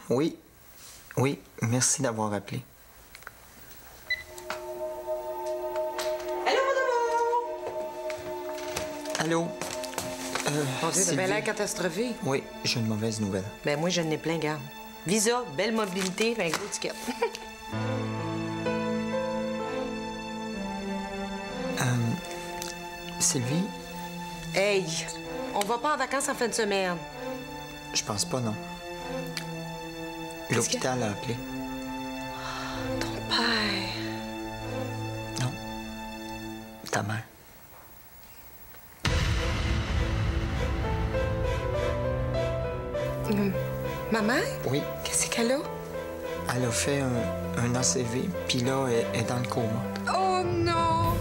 Oui. Oui, merci d'avoir appelé. Allô, mon amour! Allô? Mon Dieu, Sylvie? t'avais l'air catastrophé. Oui, j'ai une mauvaise nouvelle. Ben moi, je n'ai plein, garde. Visa, belle mobilité, un gros ticket. Sylvie? Hey, on va pas en vacances en fin de semaine. Je pense pas, non. L'hôpital a appelé. Ton père. Non. Ta mère. Ma mère? Oui. Qu'est-ce qu'elle a? Elle a fait un ACV, puis là, elle est dans le coma. Oh non!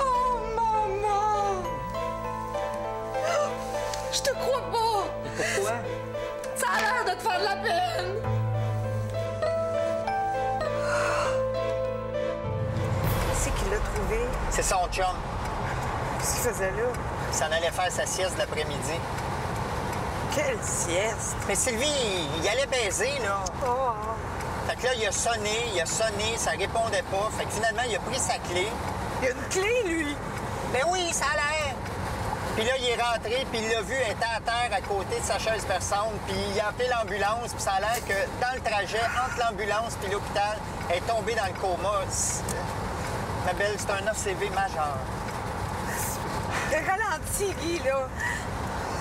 Oh, maman! Je te crois pas! Pourquoi? Ça a l'air de te faire de la peine! C'est qui l'a trouvé? C'est son chum. Qu'est-ce qu'il faisait là? Il s'en allait faire sa sieste de l'après-midi. Quelle sieste! Mais Sylvie, il allait baiser, là. Oh! Fait que là, il a sonné, ça répondait pas. Fait que finalement, il a pris sa clé. Il a une clé, lui! Ben oui, ça a l'air. Puis là, il est rentré, puis il l'a vu, elle était à terre à côté de sa chaise perçante, puis il a appelé l'ambulance, puis ça a l'air que dans le trajet entre l'ambulance puis l'hôpital, elle est tombée dans le coma. Ma belle, c'est un ACV majeur. Ralentis, Guy, là!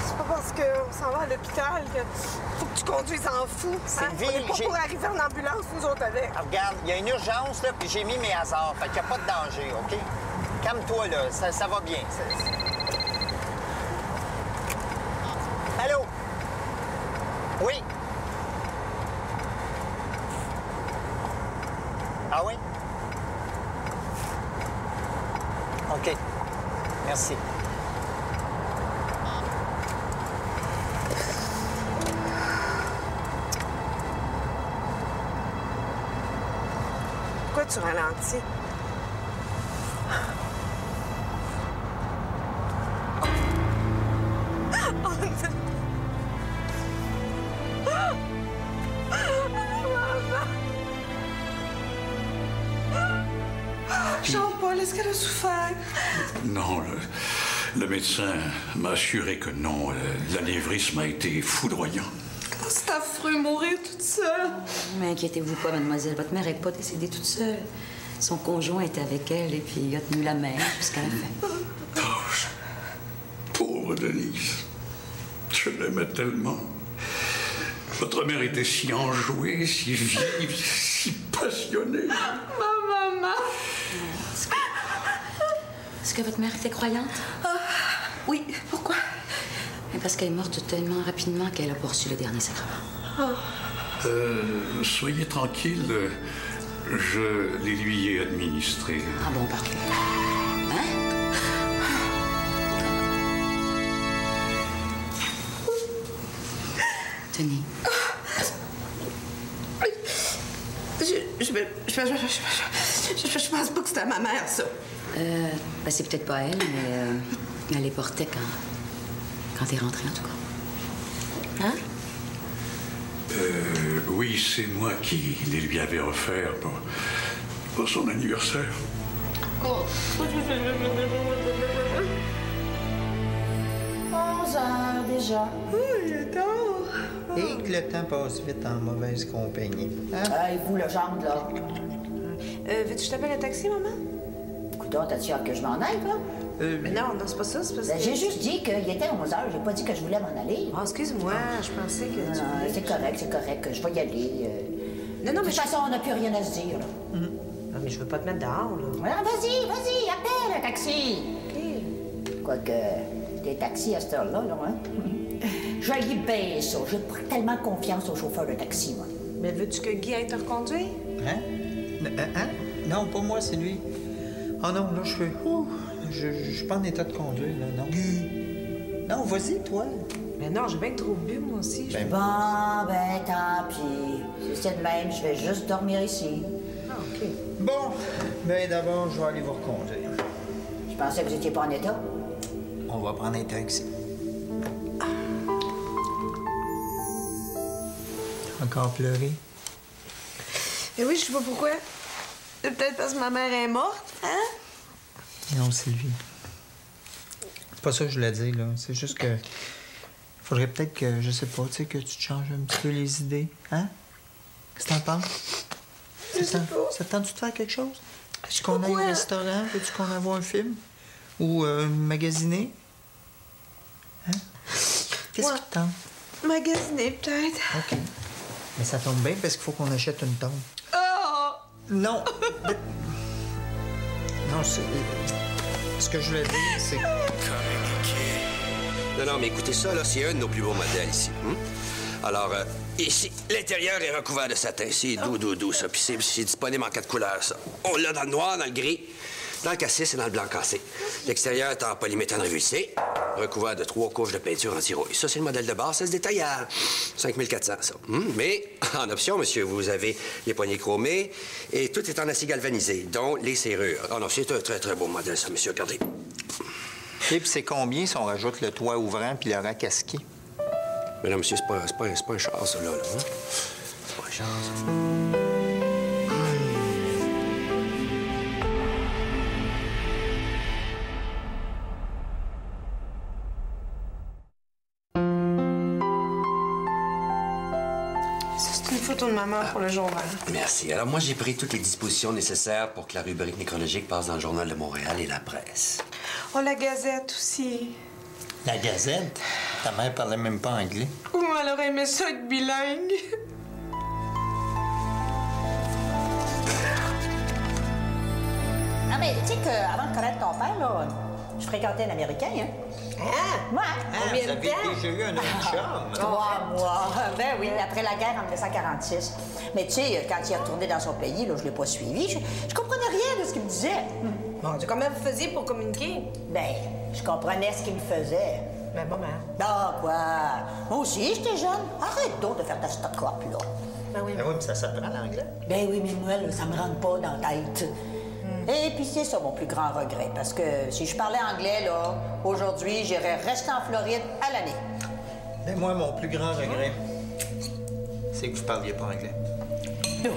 C'est pas parce qu'on s'en va à l'hôpital que faut que tu conduises en fou. Sylvie, On n'est pas pour arriver en ambulance, nous autres, avec. Ah, regarde, il y a une urgence, là, puis j'ai mis mes hasards. Fait qu'il n'y a pas de danger, OK? Calme-toi, là. Ça va bien. Allô? Oui? Ah oui? OK. Merci. Pourquoi tu ralentis? Jean-Paul, est-ce qu'elle a souffert? Non, le médecin m'a assuré que non. L'anévrisme a été foudroyant. Oh, c'est affreux, mourir toute seule. Mais inquiétez-vous pas, mademoiselle. Votre mère n'est pas décédée toute seule. Son conjoint est avec elle et puis il a tenu la mère jusqu'à la fin. Oh, pauvre Denise. Je l'aimais tellement. Votre mère était si enjouée, si vive, si passionnée. Ma maman! Est-ce que votre mère était croyante? Oui, pourquoi? Mais parce qu'elle est morte tellement rapidement qu'elle a pas reçu le dernier sacrement. Soyez tranquille. Je les lui ai administrés. Ah bon, parfait. Hein? Tenez. Je pense pas que c'était à ma mère, ça. Ben, c'est peut-être pas elle, mais elle les portait quand t'es rentrée, en tout cas. Hein? Oui, c'est moi qui les lui avais offerts pour son anniversaire. Oh. 11 heures déjà. Oh, il est tard. Et que le temps passe vite en mauvaise compagnie. Hein? Hey, vous, le gendre, là. Veux-tu que je t'appelle un taxi, maman? Coudonc, t'as-tu hâte que je m'en aille, quoi? Mais non, c'est pas ça, c'est parce que... J'ai juste dit qu'il était 11 heures. J'ai pas dit que je voulais m'en aller. Oh, excuse-moi, je pensais que tu Non, voulais... c'est correct. Je vais y aller. Non, De mais... toute façon, on n'a plus rien à se dire, là. Non, mais je veux pas te mettre dehors, là. Alors, vas-y, appelle un taxi. OK. Quoique, des taxis à cette heure-là, là, hein? Je y bien ça. J'ai pas tellement confiance aux chauffeurs de taxi, moi. Mais veux-tu que Guy aille te reconduire? Hein? Hein? Non, pas moi, c'est lui. Oh non, là, je suis... Je suis pas en état de conduire, là, non. Non, vas-y, toi. Mais non, j'ai bien trop bu, moi aussi. Ben, Bon, ben, tant pis. Si c'est de même, je vais juste dormir ici. Ah, OK. Bon, ben d'abord, je vais aller vous reconduire. Je pensais que vous étiez pas en état. On va prendre un taxi. Encore pleurer? Mais oui, je sais pas pourquoi. C'est peut-être parce que ma mère est morte, hein? Non, Sylvie. C'est pas ça que je voulais dire, là. C'est juste que... Faudrait peut-être que, je sais pas, tu sais, que tu te changes un petit peu les idées. Hein? Qu'est-ce que t'en penses? Je sais pas. Ça te tente-tu de faire quelque chose? Je sais Qu'on pas aille au quoi. restaurant? Veux-tu qu'on aille voir un film? Ou magasiner? Hein? Qu'est-ce Ouais. qui te tente? Magasiner, peut-être. OK. Mais ça tombe bien parce qu'il faut qu'on achète une tombe. Oh! Non! Non, c'est... Ce que je voulais dire, c'est... Non, mais écoutez ça, là, c'est un de nos plus beaux modèles ici. Alors, ici, l'intérieur est recouvert de satin. C'est doux, ça. Puis c'est disponible en 4 couleurs, ça. On l'a dans le noir, dans le gris, dans le cassis et dans le blanc cassé. L'extérieur est en polyméthane révulsé, recouvert de 3 couches de peinture anti-rouille. Ça, c'est le modèle de base. Ça se détaille à 5400, ça. Mais, en option, monsieur, vous avez les poignées chromées et tout est en acier galvanisé, dont les serrures. Oh non, c'est un très, très beau modèle, ça, monsieur. Regardez. Et puis c'est combien si on rajoute le toit ouvrant puis le rack à ski? Mais non, monsieur, c'est pas un char, ça, là. Hein? C'est pas un char, ça. Ça, c'est une photo de maman pour le journal. Merci. Alors, moi, j'ai pris toutes les dispositions nécessaires pour que la rubrique nécrologique passe dans le Journal de Montréal et la presse. Oh, la Gazette aussi. La Gazette? Ta mère parlait même pas anglais. Oh, elle aurait aimé ça être bilingue. Ah, mais tu sais qu'avant de connaître ton père, là, je fréquentais un Américain, hein? Hein? Ouais. Vous avez déjà eu un autre chum? 3 mois. Ben oui, après la guerre en 1946. Mais tu sais, quand il est retourné dans son pays, là, je l'ai pas suivi. Je comprenais rien de ce qu'il me disait. Mon Dieu, comment vous faisiez pour communiquer? Ben, je comprenais ce qu'il me faisait. Ben, maman. Ah, quoi? Moi aussi, j'étais jeune. Arrête donc de faire ta stock-up, là. Ben oui. Ben oui, mais ça s'apprend l'anglais. Ben oui, mais moi, là, ça me rentre pas dans la tête. Et puis c'est ça mon plus grand regret, parce que si je parlais anglais, là, aujourd'hui, j'irais rester en Floride à l'année. Ben moi, mon plus grand regret, c'est que vous parliez pas anglais. Non.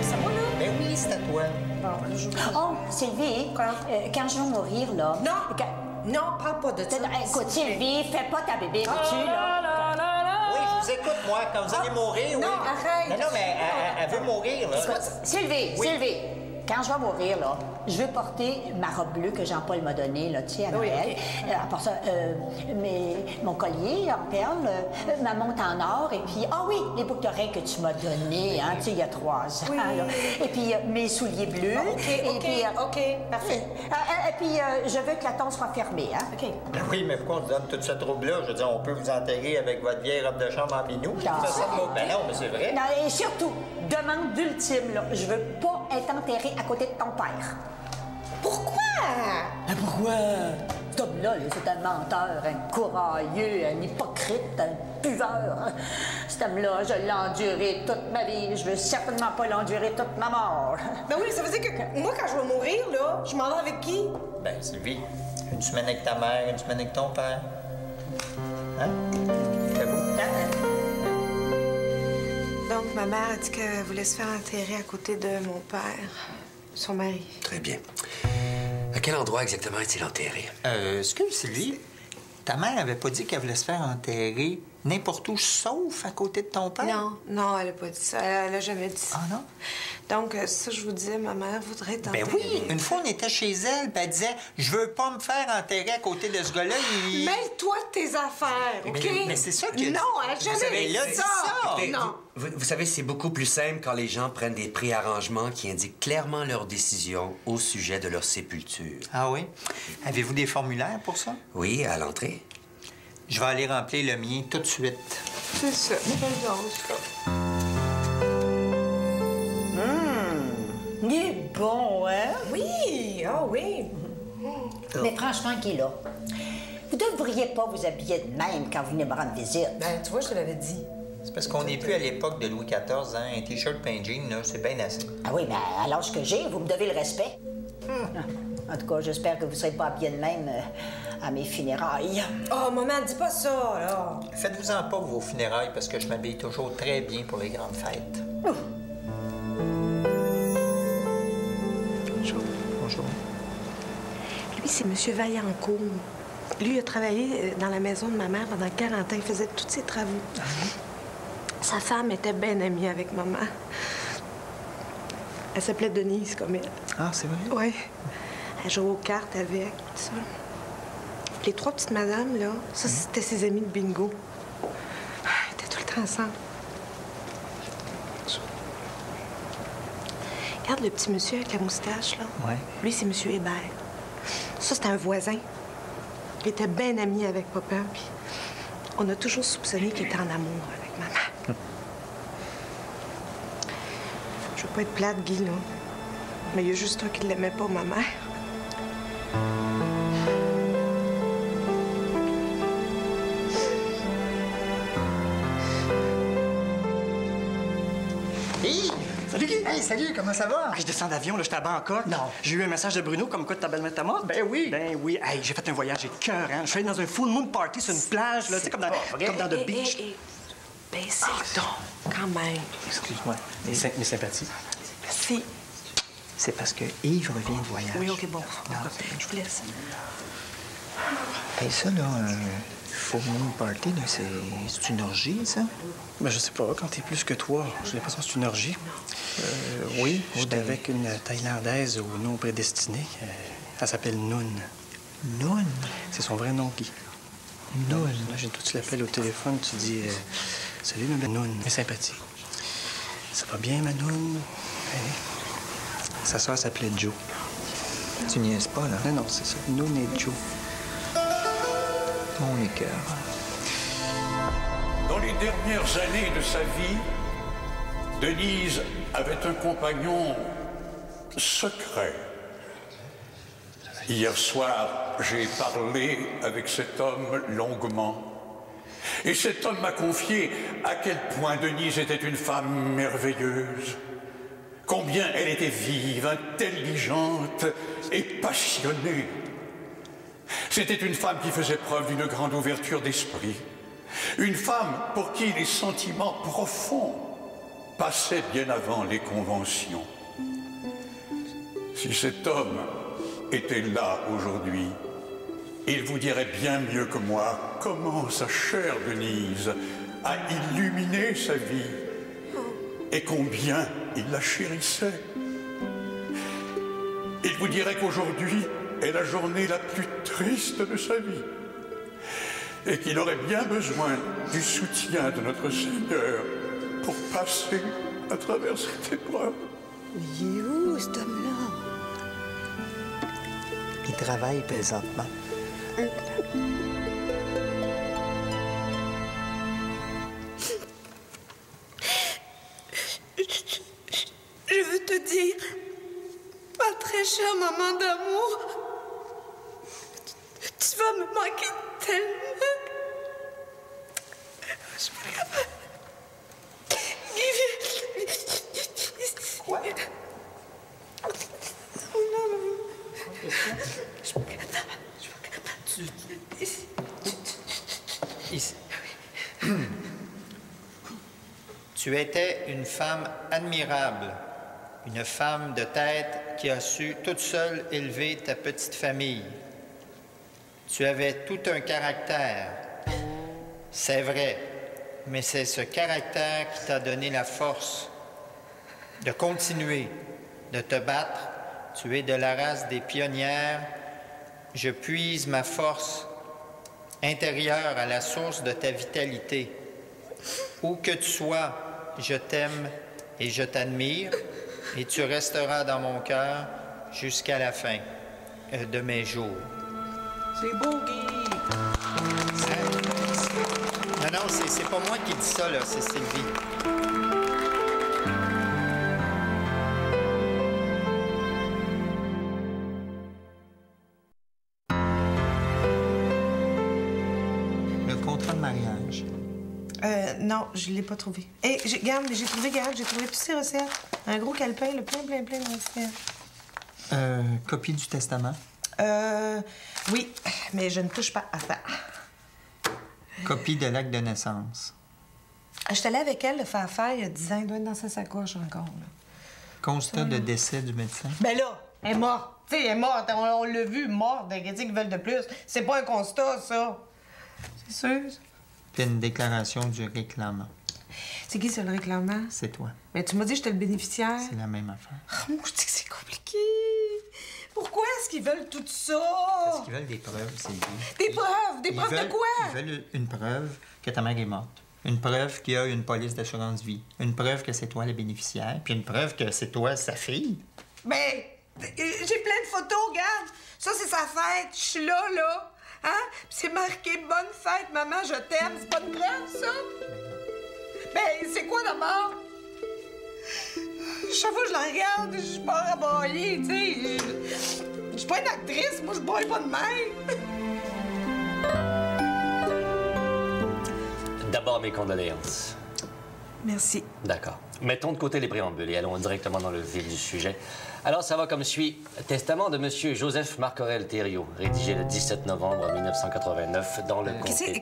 C'est moi, là? Ben oui, c'est à toi. Oh, Sylvie, Quoi? quand je vais mourir, là... Non! Non, parle pas de ça. Écoute, Sylvie, fais pas ta bébé, veux-tu, là? Oui, je vous écoute, moi, quand vous allez mourir, non, oui. arrête. Non, mais elle veut mourir, là. Écoute, Sylvie, Oui. Sylvie, quand je vais mourir, là, je veux porter ma robe bleue que Jean-Paul m'a donnée, là, tu sais, à Oui, Noël. OK. À part ça, mon collier en perles, ma montre en or, et puis, ah oui, les boucles d'oreilles que tu m'as données, hein, tu sais, il y a 3 ans, Oui. là. Et puis, mes souliers bleus. OK, parfait. Et puis, je veux que la tombe soit fermée, hein. OK. Ben oui, mais pourquoi on vous donne toute cette robe-là? Je veux dire, on peut vous enterrer avec votre vieille robe de chambre en minou. Ah. Ben non, mais c'est vrai. Non, et surtout, demande ultime, là, je veux pas être enterrée à côté de ton père. Pourquoi? Pourquoi? Cet homme-là, c'est un menteur, un courailleux, un hypocrite, un buveur. Cet homme-là, je l'ai enduré toute ma vie. Je veux certainement pas l'endurer toute ma mort. Ben oui, ça veut dire que moi, quand je vais mourir, là, je m'en vais avec qui? Ben, Sylvie, une semaine avec ta mère, une semaine avec ton père. Hein? C'est beau. Donc, ma mère a dit qu'elle voulait se faire enterrer à côté de mon père, son mari. Très bien. À quel endroit exactement est-il enterré? Excuse, Sylvie. Ta mère avait pas dit qu'elle voulait se faire enterrer n'importe où, sauf à côté de ton père? Non, elle a pas dit ça. Elle a jamais dit ça. Ah non? Donc, ça, je vous disais, ma mère voudrait être Ben enterrée. oui, une fois on était chez elle, puis elle disait « Je veux pas me faire enterrer à côté de ce gars-là, il... » Mêle-toi de tes affaires, OK? Mais c'est ça que... Non, elle a jamais savez, dit elle a dit ça. ça. Écoutez, Non. Vous savez, c'est beaucoup plus simple quand les gens prennent des préarrangements qui indiquent clairement leur décision au sujet de leur sépulture. Ah oui? Avez-vous des formulaires pour ça? Oui, à l'entrée. Je vais aller remplir le mien tout de suite. C'est ça. Quelle danse, ça. Il est bon, hein? Oui, oui. Mais franchement, Guy, là, vous devriez pas vous habiller de même quand vous venez me rendre visite. Ben, tu vois, je te l'avais dit. C'est parce qu'on n'est plus à l'époque de Louis XIV, hein? Un T-shirt pain jean, là, c'est bien assez. Ah oui, mais à l'âge que j'ai, vous me devez le respect. En tout cas, j'espère que vous ne serez pas bien de même à mes funérailles. Oh, maman, dis pas ça, là. Faites-vous-en pas pour vos funérailles parce que je m'habille toujours très bien pour les grandes fêtes. Bonjour. Bonjour. Lui, c'est M. Vaillancourt. Lui, il a travaillé dans la maison de ma mère pendant 40 ans. Il faisait tous ses travaux. Sa femme était bien amie avec maman. Elle s'appelait Denise, comme elle. Ah, c'est vrai? Oui. Elle jouait aux cartes avec, tout ça. Les trois petites madames, là, ça, c'était ses amis de bingo. Ils étaient tout le temps ensemble. Regarde le petit monsieur avec la moustache, là. Ouais. Lui, c'est M. Hébert. Ça, c'était un voisin. Il était bien ami avec papa, puis on a toujours soupçonné qu'il était en amour avec maman. Je veux pas être plate, Guy, là. Mais il y a juste toi qui l'aimais pas, ma mère. Hey! Salut, Guy! Hey, salut, comment ça va? Je descends d'avion, là, j'étais à Bangkok. Non. J'ai eu un message de Bruno comme quoi ta belle-mère est morte. Ben oui. Ben oui. Hey, j'ai fait un voyage écœurant. Je suis allé dans un full moon party sur une plage, là, tu sais, comme dans The Beach. Baissez le ton, quand même. Excuse-moi. Mes sympathies. Merci. C'est parce que Yves revient de voyage. Oui, OK, bon. Non. Je vous laisse. Hey, ça, là, full moon party, là, c'est une orgie, ça? Ben, je sais pas, quand t'es plus que toi, j'ai l'impression que c'est une orgie. Oui. J'étais avec une Thaïlandaise au nom prédestiné. Elle s'appelle Noon. Noon? C'est son vrai nom, Guy. Noon. Imagine, toi, tu l'appelles au téléphone, tu dis salut, ma belle Noon. Mes sympathies. Ça va bien, ma Noon? Hey. Sa sœur s'appelait Jo. Tu niaises pas, là? Non, c'est ça. Noon et Jo. Mon écœur. Dans les dernières années de sa vie, Denise avait un compagnon secret. Hier soir, j'ai parlé avec cet homme longuement. Et cet homme m'a confié à quel point Denise était une femme merveilleuse. Combien elle était vive, intelligente et passionnée. C'était une femme qui faisait preuve d'une grande ouverture d'esprit. Une femme pour qui les sentiments profonds passaient bien avant les conventions. Si cet homme était là aujourd'hui, il vous dirait bien mieux que moi comment sa chère Denise a illuminé sa vie et combien il la chérissait. Il vous dirait qu'aujourd'hui est la journée la plus triste de sa vie et qu'il aurait bien besoin du soutien de notre Seigneur pour passer à travers cette épreuve. Il est où, cet homme-là? Il travaille présentement. Je veux te dire, ma très chère maman d'amour, tu vas me manquer tellement. Je suis pas capable. Quoi? Je suis pas capable. Tu étais une femme admirable, une femme de tête qui a su toute seule élever ta petite famille. Tu avais tout un caractère, c'est vrai, mais c'est ce caractère qui t'a donné la force de continuer, de te battre. Tu es de la race des pionnières. Je puise ma force intérieure à la source de ta vitalité. Où que tu sois, je t'aime et je t'admire, et tu resteras dans mon cœur jusqu'à la fin de mes jours. C'est beau, Guy. Non, c'est pas moi qui dis ça, là, c'est Sylvie. Le contrat de mariage. Non, je l'ai pas trouvé. Regarde, j'ai trouvé toutes ces recettes. Un gros calepin, le plein de recettes. Copie du testament. Oui, mais je ne touche pas à ça. Copie de l'acte de naissance. Je suis allée avec elle le faire il y a 10 ans. Il doit être dans sa sacoche encore, là. Constat de décès du médecin. Ben là, elle est morte. Tu sais, elle est morte. On l'a vu morte. Qu'est-ce qu'ils veulent de plus? C'est pas un constat, ça. C'est sûr. Puis une déclaration du réclamant. C'est qui, ça, le réclamant? C'est toi. Mais tu m'as dit que j'étais le bénéficiaire. C'est la même affaire. Oh, moi, je dis que c'est compliqué. Pourquoi est-ce qu'ils veulent tout ça? Parce qu'ils veulent des preuves, Sylvie. Des preuves? Des preuves de quoi? Ils veulent une preuve que ta mère est morte. Une preuve qu'il y a une police d'assurance vie. Une preuve que c'est toi le bénéficiaire. Puis une preuve que c'est toi sa fille. Ben, j'ai plein de photos, regarde. Ça, c'est sa fête. Je suis là, là. Hein? Puis c'est marqué « Bonne fête, maman, je t'aime ». C'est pas une preuve, ça? Ben, c'est quoi d'abord? Chaque fois que je la regarde, je pars à brailler, tu sais. Je suis pas une actrice, moi, je braille pas de même. D'abord, mes condoléances. Merci. D'accord. Mettons de côté les préambules et allons directement dans le vif du sujet. Alors, ça va comme suit. Testament de M. Joseph Marc-Aurèle Thériault, rédigé le 17 novembre 1989 dans le comté...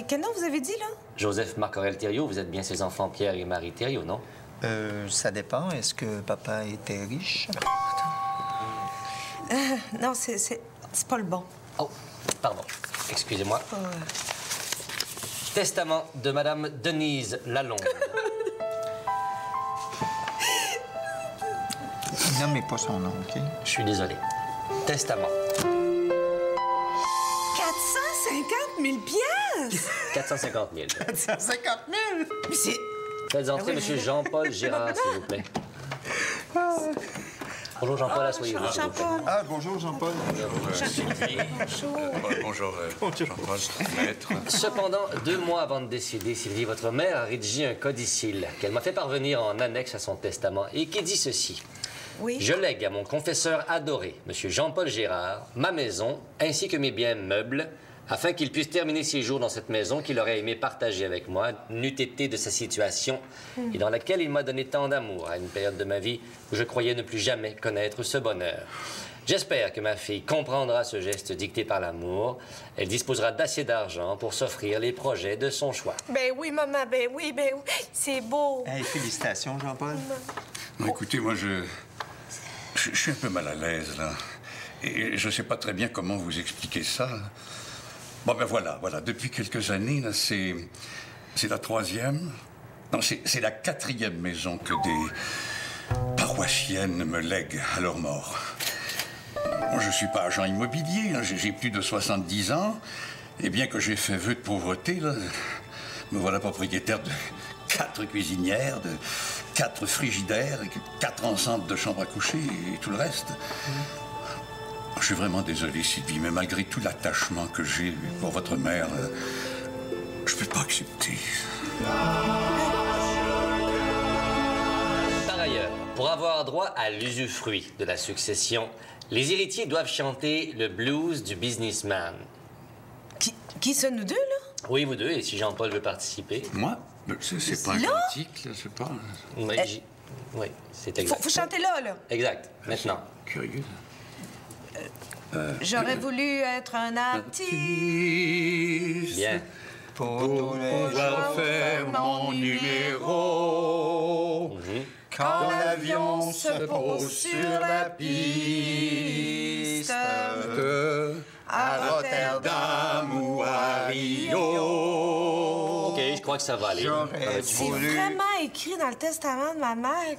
Quel nom vous avez dit, là? Joseph Marc-Aurèle Thériault, vous êtes bien ses enfants Pierre et Marie Thériault, non? Ça dépend. Est-ce que papa était riche? Non, c'est pas le bon. Oh, pardon. Excusez-moi. Testament de Madame Denise Lalonde. Nommez pas son nom, OK? Je suis désolé. Testament. 450 000 piastres! 450 000. 450 000! Mais c'est... Faites entrer M. Jean-Paul Gérard, s'il vous plaît. Bonjour Jean-Paul, asseyez-vous. Jean-Paul. Ah, bonjour Jean-Paul. Bonjour, Jean-Paul, maître. Cependant, 2 mois avant de décéder, Sylvie, votre mère a rédigé un codicile qu'elle m'a fait parvenir en annexe à son testament et qui dit ceci. Oui? Je lègue à mon confesseur adoré, M. Jean-Paul Gérard, ma maison ainsi que mes biens meubles afin qu'il puisse terminer ses jours dans cette maison qu'il aurait aimé partager avec moi, n'eût été de sa situation, et dans laquelle il m'a donné tant d'amour à une période de ma vie où je croyais ne plus jamais connaître ce bonheur. J'espère que ma fille comprendra ce geste dicté par l'amour. Elle disposera d'assez d'argent pour s'offrir les projets de son choix. Ben oui, maman, ben oui, c'est beau. Hey, félicitations, Jean-Paul. Non, écoutez, moi, je suis un peu mal à l'aise, là. Et je sais pas très bien comment vous expliquer ça. Bon, ben voilà. Depuis quelques années, là, c'est la 3e. Non, c'est la 4e maison que des paroissiennes me lèguent à leur mort. Moi, je suis pas agent immobilier, hein. J'ai plus de 70 ans. Et bien que j'ai fait vœu de pauvreté, là, me voilà propriétaire de 4 cuisinières, de 4 frigidaires, 4 enceintes de chambre à coucher et tout le reste. Je suis vraiment désolé, Sylvie, mais malgré tout l'attachement que j'ai pour votre mère, je peux pas accepter. Par ailleurs, pour avoir droit à l'usufruit de la succession, les héritiers doivent chanter le blues du businessman. Qui ça, nous deux, là? Oui, vous deux, et si Jean-Paul veut participer. Moi? C'est pas un cantique, là, c'est pas... Oui, c'est exact. Faut chanter là. Exact, maintenant. Curieux. J'aurais voulu être un artiste. Bien. Pour pouvoir faire mon numéro. Quand l'avion se pose sur la piste, à Rotterdam ou à Rio. OK, je crois que ça va aller. C'est vraiment écrit dans le testament de ma mère.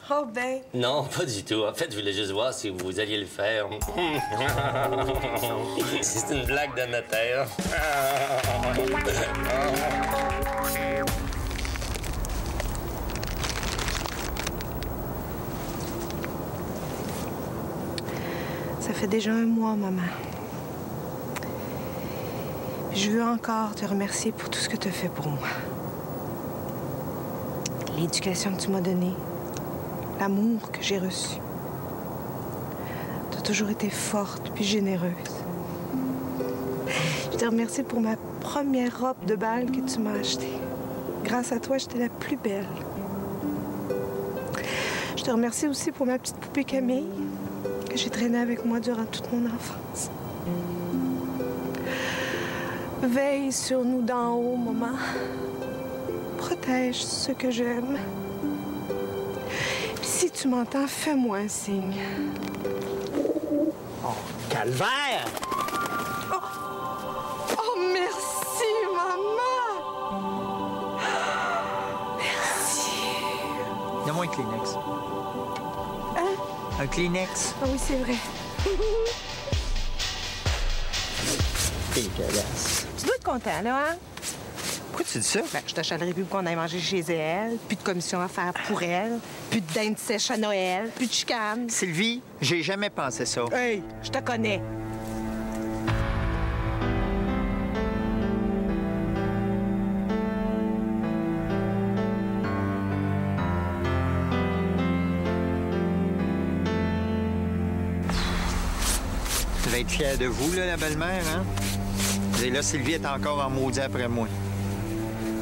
Oh ben. Non, pas du tout. En fait, je voulais juste voir si vous alliez le faire. C'est une blague de notaire. Ça fait déjà 1 mois, maman. Je veux encore te remercier pour tout ce que tu as fait pour moi. L'éducation que tu m'as donnée, l'amour que j'ai reçu. Tu as toujours été forte puis généreuse. Je te remercie pour ma première robe de bal que tu m'as achetée. Grâce à toi, j'étais la plus belle. Je te remercie aussi pour ma petite poupée Camille. que j'ai traîné avec moi durant toute mon enfance. Veille sur nous d'en haut, maman. Protège ceux que j'aime. Puis si tu m'entends, fais-moi un signe. Oh, calvaire! Oh, merci, maman! Merci. Donne-moi un Kleenex. Hein? Un Kleenex. Ah oui, c'est vrai. Dégueulasse. Tu dois être content, là, hein? Pourquoi tu dis ça? Ben, je t'achèterai plus qu'on aille manger chez elle, plus de commission à faire pour elle, plus de dinde sèche à Noël, plus de chicane. Sylvie, j'ai jamais pensé ça. Hey, je te connais. Tu vas être fière de vous, là, la belle-mère, hein? Et là, Sylvie est encore en maudit après moi.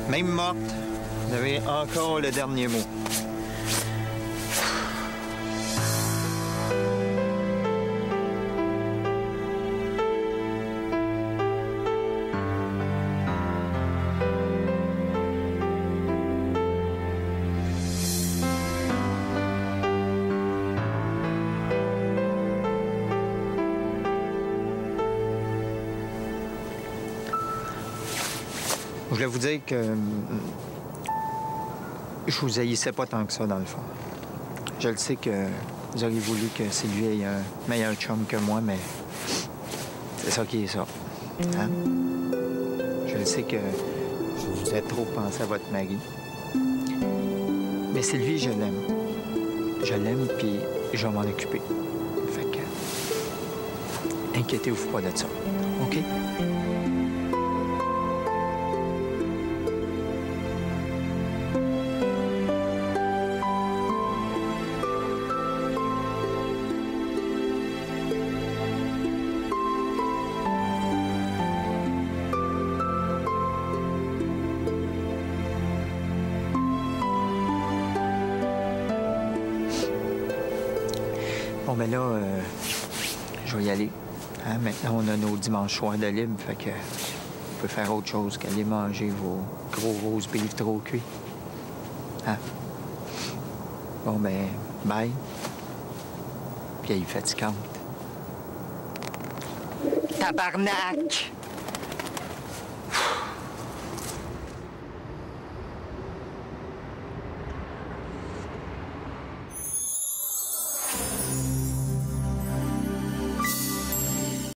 Même morte, vous avez encore le dernier mot. Je voulais vous dire que je vous haïssais pas tant que ça, dans le fond. Je le sais que vous auriez voulu que Sylvie ait un meilleur chum que moi, mais c'est ça qui est ça. Hein? Je le sais que je vous ai trop pensé à votre mari. Mais Sylvie, je l'aime. Je l'aime, puis je vais m'en occuper. Fait que... inquiétez-vous pas de ça, OK? Bon, ben là, je vais y aller. Hein? Maintenant, on a nos dimanches soirs de libre, fait que on peut faire autre chose qu'aller manger vos gros rose beef trop cuits. Hein? Bon, ben, bye. Vieille fatigante. Tabarnak!